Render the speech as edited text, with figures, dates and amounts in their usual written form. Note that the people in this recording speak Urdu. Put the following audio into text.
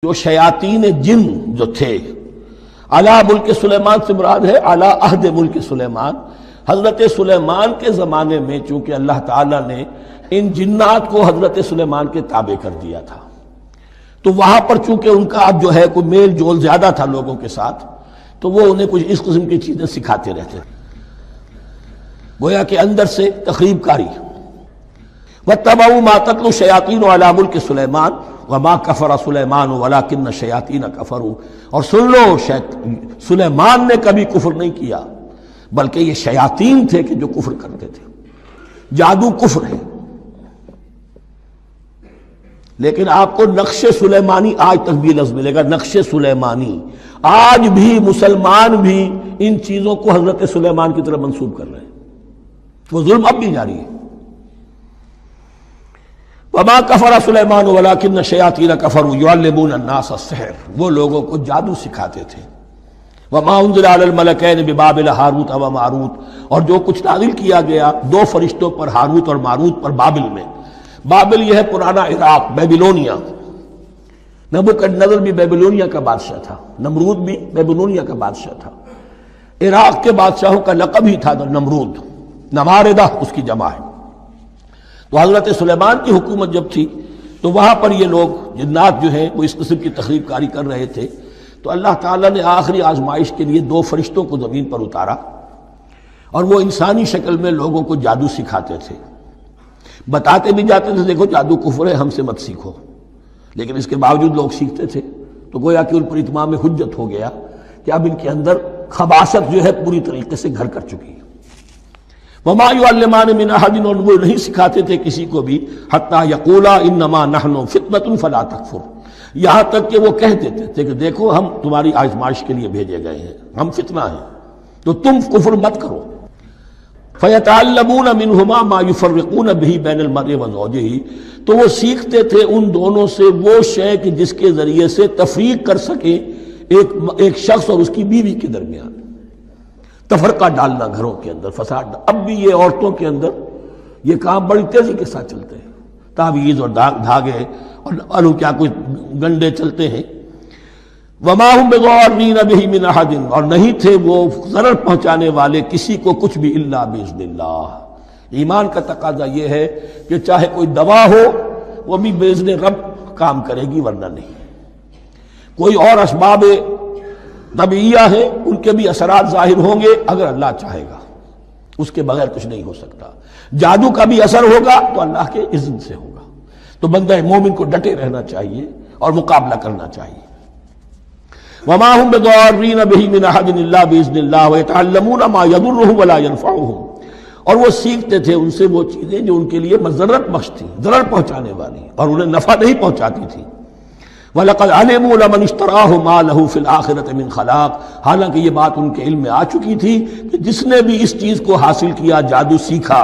جو شیاطین جن جو تھے، علی ملک سلیمان سے مراد ہے علی عہد ملک سلیمان، حضرت سلیمان کے زمانے میں چونکہ اللہ تعالیٰ نے ان جنات کو حضرت سلیمان کے تابع کر دیا تھا، تو وہاں پر چونکہ ان کا اب جو ہے کوئی میل جول زیادہ تھا لوگوں کے ساتھ، تو وہ انہیں کچھ اس قسم کی چیزیں سکھاتے رہتے، گویا کہ اندر سے تخریب کاری۔ وَاتَّبَعُوا مَا تَتْلُو الشَّيَاطِينُ عَلَىٰ مُلْكِ سُلَيْمَانَ وَمَا كَفَرَ سُلَيْمَانُ وَلَٰكِنَّ الشَّيَاطِينَ كَفَرُوا، اور سن لو سلیمان نے کبھی کفر نہیں کیا بلکہ یہ شیاطین تھے کہ جو کفر کرتے تھے۔ جادو کفر ہے، لیکن آپ کو نقش سلیمانی آج تک بھی لفظ ملے گا، نقش سلیمانی۔ آج بھی مسلمان بھی ان چیزوں کو حضرت سلیمان کی طرف منسوب کر رہے ہیں، وہ ظلم اب بھی جاری ہے۔ وما کفر سلیمان ولکن الشیاطین کفروا یعلمون الناس السحر، وہ لوگوں کو جادو سکھاتے تھے۔ وما انزل علی الملکین ببابل ہاروت و ماروت، اور جو کچھ نازل کیا گیا دو فرشتوں پر، ہاروت اور ماروت پر، بابل میں۔ بابل یہ ہے پرانا عراق، بیبلونیا۔ نبوکدنضر بھی بیبلونیا کا بادشاہ تھا، نمرود بھی بیبلونیا کا بادشاہ تھا۔ عراق کے بادشاہوں کا لقب ہی تھا نمرود، نماردہ اس کی جمع ہے۔ تو حضرت سلیمان کی حکومت جب تھی تو وہاں پر یہ لوگ جنات جو ہیں وہ اس قسم کی تخریب کاری کر رہے تھے، تو اللہ تعالیٰ نے آخری آزمائش کے لیے دو فرشتوں کو زمین پر اتارا، اور وہ انسانی شکل میں لوگوں کو جادو سکھاتے تھے، بتاتے بھی جاتے تھے دیکھو جادو کفر ہے، ہم سے مت سیکھو، لیکن اس کے باوجود لوگ سیکھتے تھے۔ تو گویا کہ ان پر اتمام حجت ہو گیا کہ اب ان کے اندر خباثت جو ہے پوری طریقے سے گھر کر چکی ہے۔ وما يعلمان من احد، اور وہ نہیں سکھاتے تھے کسی کو بھی، حتی یقولا انما نحن فتنة فلا تکفر، یہاں تک کہ وہ کہہ دیتے تھے کہ دیکھو ہم تمہاری آزمائش کے لیے بھیجے گئے ہیں، ہم فتنہ ہیں تو تم کفر مت کرو۔ فیتعلمون منہما ما یفرقون به بین المرء وزوجہ، تو وہ سیکھتے تھے ان دونوں سے وہ شے کہ جس کے ذریعے سے تفریق کر سکے ایک شخص اور اس کی بیوی کے درمیان، تفرقہ ڈالنا گھروں کے اندر، فساد۔ اب بھی یہ عورتوں کے اندر یہ کام بڑی تیزی کے ساتھ چلتے ہیں، تعویذ اور دھاگے اور کیا کچھ گنڈے چلتے ہیں۔ وما هم بضارین بہ من احد، اور نہیں تھے وہ ضرر پہنچانے والے کسی کو کچھ بھی الا باذن اللہ۔ ایمان کا تقاضا یہ ہے کہ چاہے کوئی دوا ہو وہ بھی باذن رب کام کرے گی، ورنہ نہیں۔ کوئی اور اسباب طبیعیہ ہیں، ان کے بھی اثرات ظاہر ہوں گے اگر اللہ چاہے گا، اس کے بغیر کچھ نہیں ہو سکتا۔ جادو کا بھی اثر ہوگا تو اللہ کے اذن سے ہوگا۔ تو بندہ مومن کو ڈٹے رہنا چاہیے اور مقابلہ کرنا چاہیے۔ وما هم بضارین بہ من احد الا باذن اللہ ویتعلمون ما یضرهم ولا ینفعهم، اور وہ سیکھتے تھے ان سے وہ چیزیں جو ان کے لیے مضرت بخش تھی، ضرر پہنچانے والی، اور انہیں نفع نہیں پہنچاتی تھی۔ وَلَقَدْ عَلِمُوا لَمَنِ اشْتَرَاهُ مَا لَهُ فِي الْآخِرَةِ مِنْ خَلَاقٍ، حالانکہ یہ بات ان کے علم میں آ چکی تھی کہ جس نے بھی اس چیز کو حاصل کیا، جادو سیکھا،